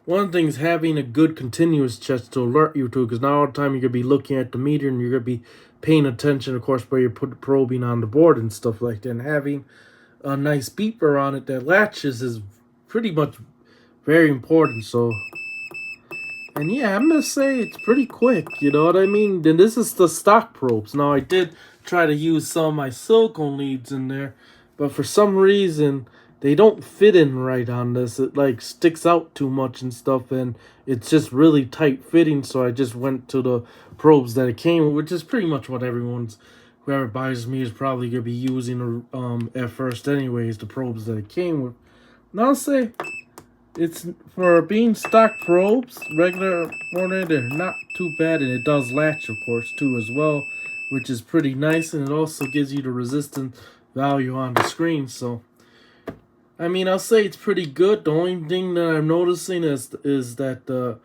one of the things, having a good continuous test to alert you to, because not all the time you're going to be looking at the meter and you're going to be paying attention, of course, where you're probing on the board and stuff like that. And having a nice beeper on it that latches is pretty much very important. So, and yeah, I'm gonna say it's pretty quick, you know what I mean? Then this is the stock probes. Now I did try to use some of my silicone leads in there, but for some reason they don't fit in right on this. It like sticks out too much and stuff, and it's just really tight fitting. So I just went to the probes that it came with, which is pretty much what whoever buys me is probably gonna be using at first anyways, the probes that it came with. And I'll say it's, for being stock probes, regular ordinary, they're not too bad, and it does latch, of course, too, as well, which is pretty nice, and it also gives you the resistance value on the screen. So, I mean, I'll say it's pretty good. The only thing that I'm noticing is that the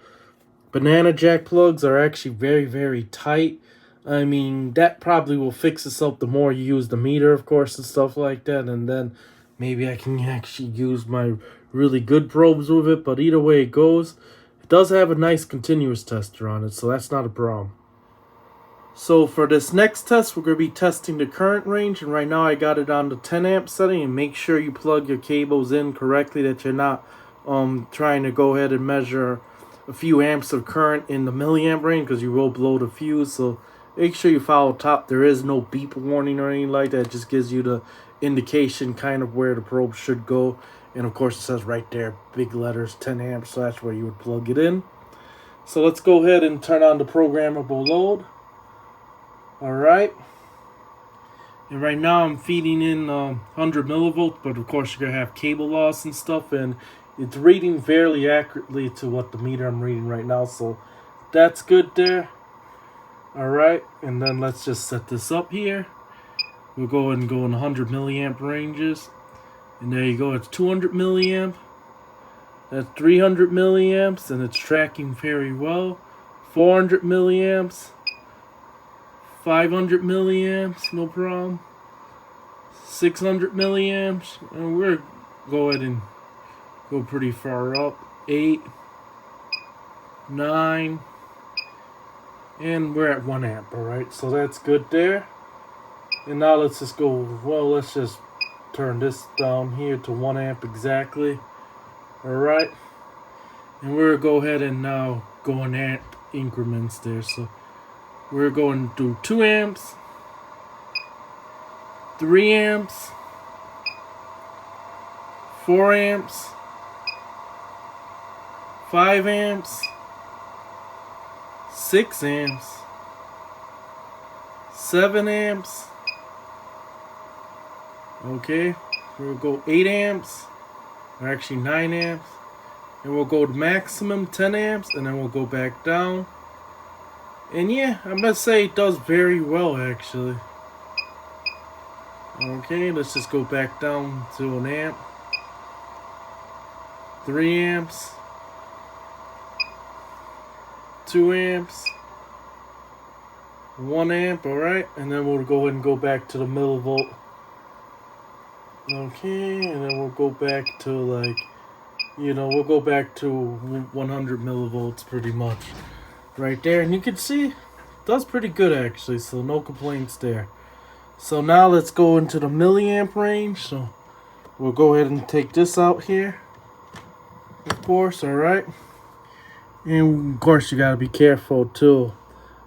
banana jack plugs are actually very, very tight. I mean, that probably will fix itself the more you use the meter, of course, and stuff like that, and then maybe I can actually use my really good probes with it. But either way it goes, it does have a nice continuous tester on it, so that's not a problem. So for this next test, we're going to be testing the current range, and right now I got it on the 10 amp setting. And make sure you plug your cables in correctly, that you're not trying to go ahead and measure a few amps of current in the milliamp range, because you will blow the fuse. So make sure you follow top. There is no beep warning or anything like that. It just gives you the indication kind of where the probe should go. And of course it says right there, big letters, 10 amps, so that's where you would plug it in. So let's go ahead and turn on the programmable load. Alright. And right now I'm feeding in 100 millivolts, but of course you're going to have cable loss and stuff, and it's reading fairly accurately to what the meter I'm reading right now, so that's good there. Alright, and then let's just set this up here. We'll go ahead and go in 100 milliamp ranges. And there you go, it's 200 milliamp. That's 300 milliamps, and it's tracking very well. 400 milliamps. 500 milliamps, no problem. 600 milliamps, and we're go ahead and go pretty far up. 8, 9, and we're at 1 amp. All right, so that's good there. And now let's just go. Well, let's just turn this down here to 1 amp exactly. All right, and we're gonna go ahead and now go in amp increments there. So we're going to do 2 amps, 3 amps, 4 amps, 5 amps, 6 amps, 7 amps. Okay, we'll go 8 amps, or actually 9 amps, and we'll go to maximum 10 amps, and then we'll go back down. And yeah, I must say it does very well actually. Okay, let's just go back down to 1 amp, 3 amps, 2 amps, 1 amp, alright, and then we'll go ahead and go back to the millivolt Okay, and then we'll go back to like, we'll go back to 100 millivolts pretty much right there. And you can see it does pretty good actually, so no complaints there. So now let's go into the milliamp range. So we'll go ahead and take this out here, of course, alright. And of course you gotta be careful too.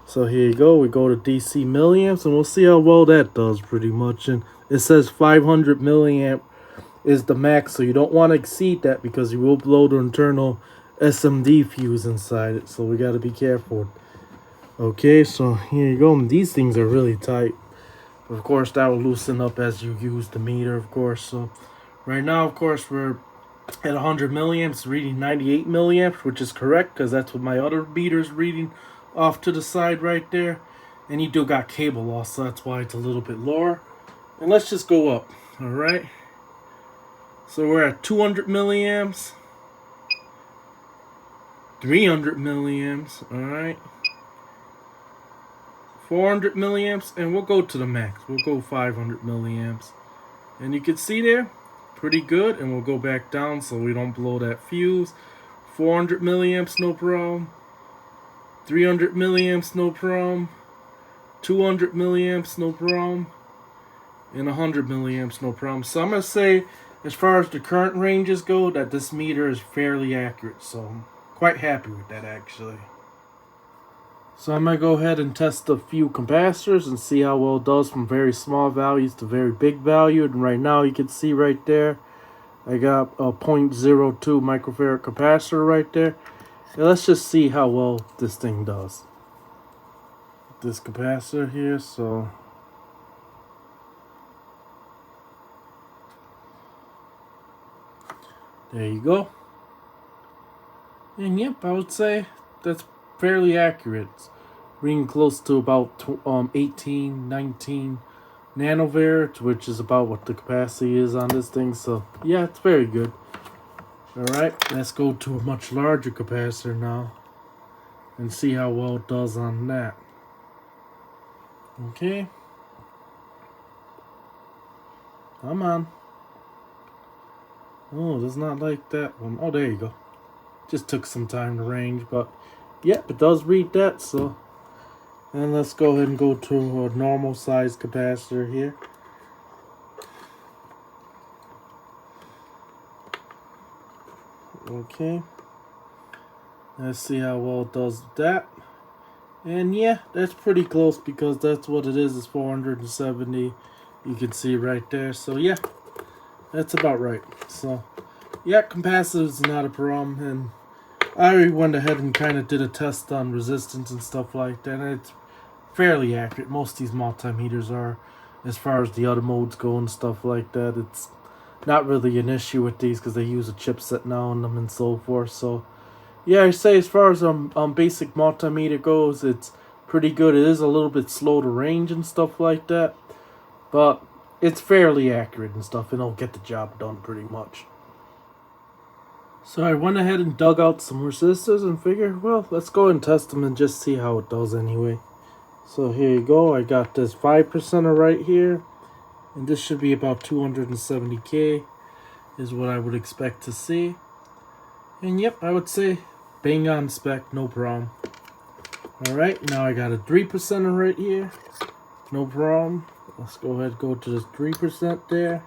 So here you go, we go to DC milliamps and we'll see how well that does pretty much. And it says 500 milliamp is the max, so you don't want to exceed that because you will blow the internal SMD fuse inside it, so we got to be careful. Okay, so here you go, and these things are really tight. Of course that will loosen up as you use the meter, of course. So right now, of course, we're at 100 milliamps reading 98 milliamps, which is correct because that's what my other meter's reading off to the side right there. And you do got cable loss, so that's why it's a little bit lower. And let's just go up. All right, so we're at 200 milliamps, 300 milliamps, all right, 400 milliamps, and we'll go to the max. We'll go 500 milliamps. And you can see there, pretty good. And we'll go back down so we don't blow that fuse. 400 milliamps, no problem. 300 milliamps, no problem. 200 milliamps, no problem. And 100 milliamps, no problem. So I'm going to say, as far as the current ranges go, that this meter is fairly accurate. So I'm quite happy with that, actually. So I'm going to go ahead and test a few capacitors and see how well it does from very small values to very big value. And right now you can see right there, I got a 0.02 microfarad capacitor right there. Now let's just see how well this thing does. This capacitor here, so there you go. And yep, I would say that's fairly accurate. It's reading close to about 18, 19 nanovarads, which is about what the capacity is on this thing. So yeah, it's very good. Alright, let's go to a much larger capacitor now and see how well it does on that. Okay. Come on. Oh, does not like that one. Oh, there you go. Just took some time to range, but yep, it does read that. So, and let's go ahead and go to a normal size capacitor here. Okay. Let's see how well it does with that. And yeah, that's pretty close because that's what it is 470. You can see right there. So yeah, that's about right. So yeah, capacitive is not a problem. And I already went ahead and kind of did a test on resistance and stuff like that. And it's fairly accurate. Most of these multimeters are, as far as the other modes go and stuff like that. It's not really an issue with these because they use a chipset now on them and so forth. So yeah, I say as far as basic multimeter goes, it's pretty good. It is a little bit slow to range and stuff like that, but it's fairly accurate and stuff, and it'll get the job done pretty much. So I went ahead and dug out some resistors and figured, well, let's go and test them and just see how it does anyway. So here you go. I got this 5%er right here, and this should be about 270K is what I would expect to see. And yep, I would say bang on spec, no problem. Alright, now I got a 3%er right here. No problem. Let's go ahead and go to this 3% there.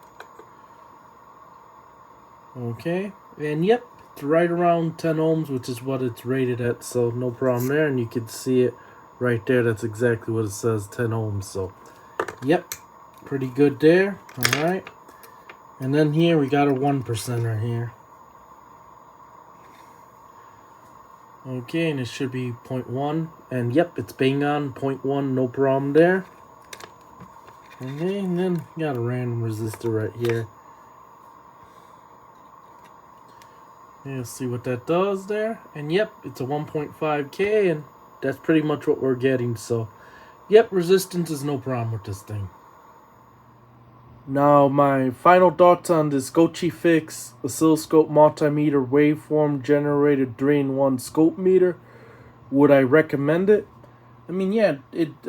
Okay, and yep, it's right around 10 ohms, which is what it's rated at, so no problem there. And you can see it right there, that's exactly what it says, 10 ohms. So yep, pretty good there. Alright, and then here we got a 1%er here. Okay, and it should be 0.1, and yep, it's bang on 0.1, no problem there. Okay, and then you got a random resistor right here. Let's see what that does there. And yep, it's a 1.5K, and that's pretty much what we're getting. So yep, resistance is no problem with this thing. Now my final thoughts on this Gochifix oscilloscope multimeter waveform generated 3-in-1 scope meter. Would I recommend it? I mean, yeah,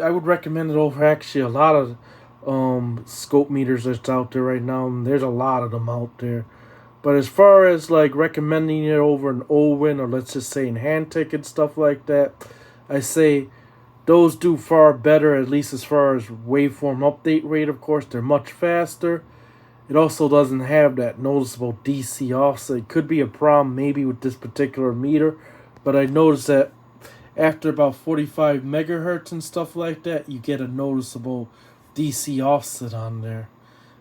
I would recommend it over actually a lot scope meters that's out there right now, and there's a lot of them out there. But as far as like recommending it over an Owen, or let's just say in Handtech and stuff like that, I say those do far better, at least as far as waveform update rate. Of course, they're much faster. It also doesn't have that noticeable DC offset. It could be a problem maybe with this particular meter, but I noticed that after about 45 megahertz and stuff like that, you get a noticeable DC offset on there.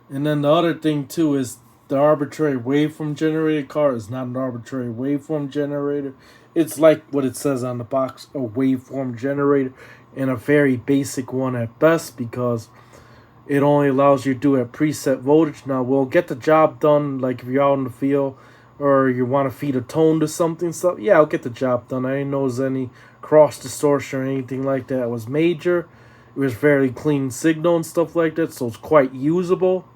And then the other thing too is the arbitrary waveform generated card is not an arbitrary waveform generator. It's like what it says on the box, a waveform generator, and a very basic one at best, because it only allows you to do at preset voltage. Now, we'll get the job done, like if you're out in the field or you want to feed a tone to something, so yeah, I'll get the job done. I didn't notice any cross distortion or anything like that. It was major. It was very clean signal and stuff like that, so it's quite usable.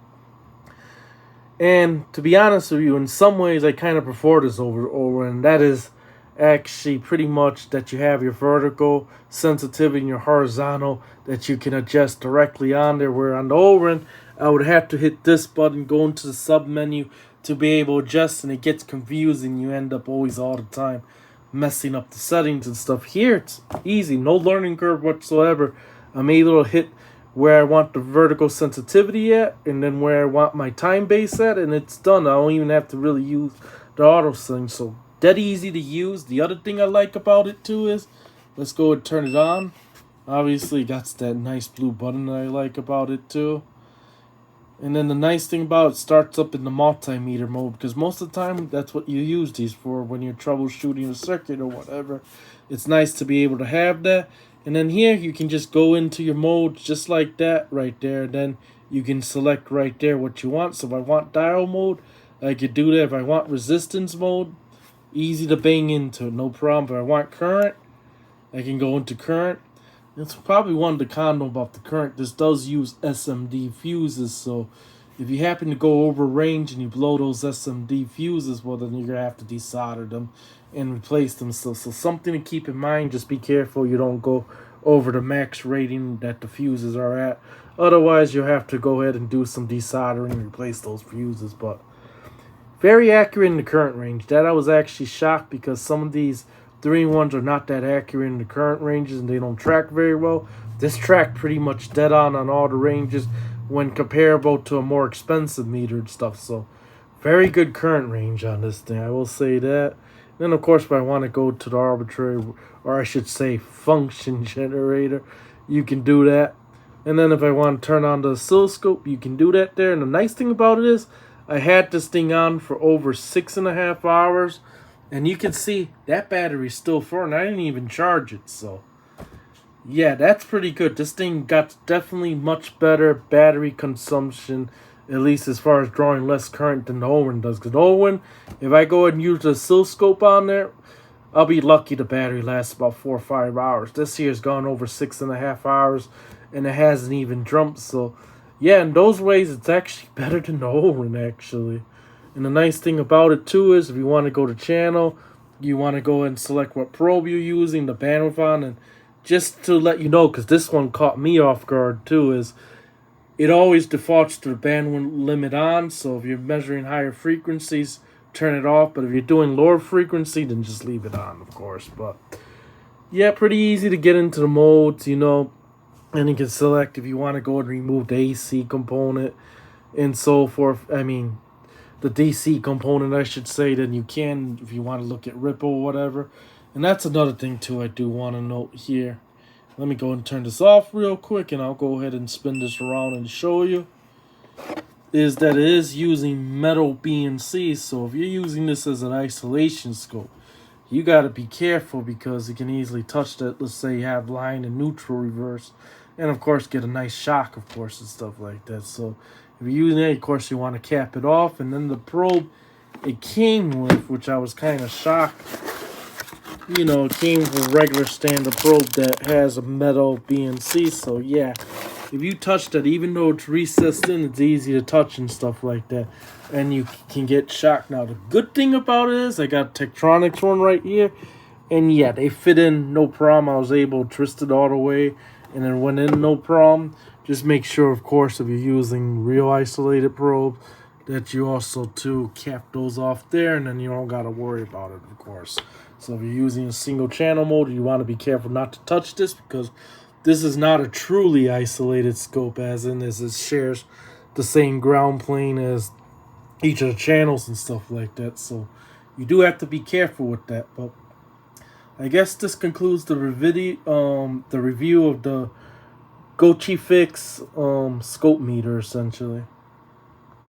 And to be honest with you, in some ways, I kind of prefer this over, and that is actually pretty much that you have your vertical sensitivity and your horizontal that you can adjust directly on there. Where on the Owen, I would have to hit this button, go into the sub menu to be able to adjust, and it gets confusing. You end up always all the time messing up the settings and stuff. Here, it's easy, no learning curve whatsoever. I'm able to hit where I want the vertical sensitivity at, and then where I want my time base at, and it's done. I don't even have to really use the auto thing, so dead easy to use. The other thing I like about it too is, let's go and turn it on. Obviously, got that nice blue button that I like about it too. And then the nice thing about it starts up in the multimeter mode, because most of the time that's what you use these for when you're troubleshooting a circuit or whatever. It's nice to be able to have that. And then here you can just go into your modes just like that right there. Then you can select right there what you want. So if I want dial mode, I could do that. If I want resistance mode, easy to bang into, no problem. If I want current, I can go into current. It's probably one of the cons about the current. This does use SMD fuses, so if you happen to go over range and you blow those SMD fuses, well, then you're going to have to desolder them and replace them. So something to keep in mind. Just be careful you don't go over the max rating that the fuses are at. Otherwise, you'll have to go ahead and do some desoldering and replace those fuses. But very accurate in the current range. That I was actually shocked, because some of these 3-in-1s are not that accurate in the current ranges and they don't track very well. This tracked pretty much dead on all the ranges when comparable to a more expensive metered stuff. So very good current range on this thing, I will say that. Then of course, if I want to go to the arbitrary, or I should say function generator, you can do that. And then if I want to turn on the oscilloscope, you can do that there. And the nice thing about it is, I had this thing on for over 6.5 hours. And you can see that battery's still full, and I didn't even charge it. So yeah, that's pretty good. This thing got definitely much better battery consumption, at least as far as drawing less current than the Owen does. Because the Owen, if I go ahead and use the oscilloscope on there, I'll be lucky the battery lasts about 4 or 5 hours. This here has gone over 6.5 hours, and it hasn't even jumped. So yeah, in those ways, it's actually better than the Owen, actually. And the nice thing about it too is, if you want to go to channel, you want to go and select what probe you're using, the bandwidth on, and just to let you know, because this one caught me off guard too, is it always defaults to the bandwidth limit on. So if you're measuring higher frequencies, turn it off. But if you're doing lower frequency, then just leave it on, of course. But yeah, pretty easy to get into the modes, you know. And you can select if you want to go and remove the AC component and so forth. I mean, the DC component, I should say, then you can if you want to look at ripple or whatever. And that's another thing too I do want to note here. Let me go and turn this off real quick, and I'll go ahead and spin this around and show you. Is that it is using metal BNC, so if you're using this as an isolation scope, you got to be careful, because it can easily touch that. Let's say you have line and neutral reverse, and of course get a nice shock, of course, and stuff like that. So if you're using it, of course, you want to cap it off. And then the probe it came with, which I was kind of shocked, you know, it came with a regular standard probe that has a metal BNC. So yeah, if you touch that, even though it's recessed in, it's easy to touch and stuff like that, and you can get shocked. Now the good thing about it is, I got Tektronix one right here, and yeah, they fit in no problem. I was able to twist it all the way and then when in no problem, just make sure, of course, if you're using real isolated probe, that you also too cap those off there, and then you don't gotta worry about it, of course. So if you're using a single channel mode, you want to be careful not to touch this, because this is not a truly isolated scope, as in this, it shares the same ground plane as each of the channels and stuff like that. So you do have to be careful with that. But I guess this concludes the review of the Gochifix scope meter, essentially.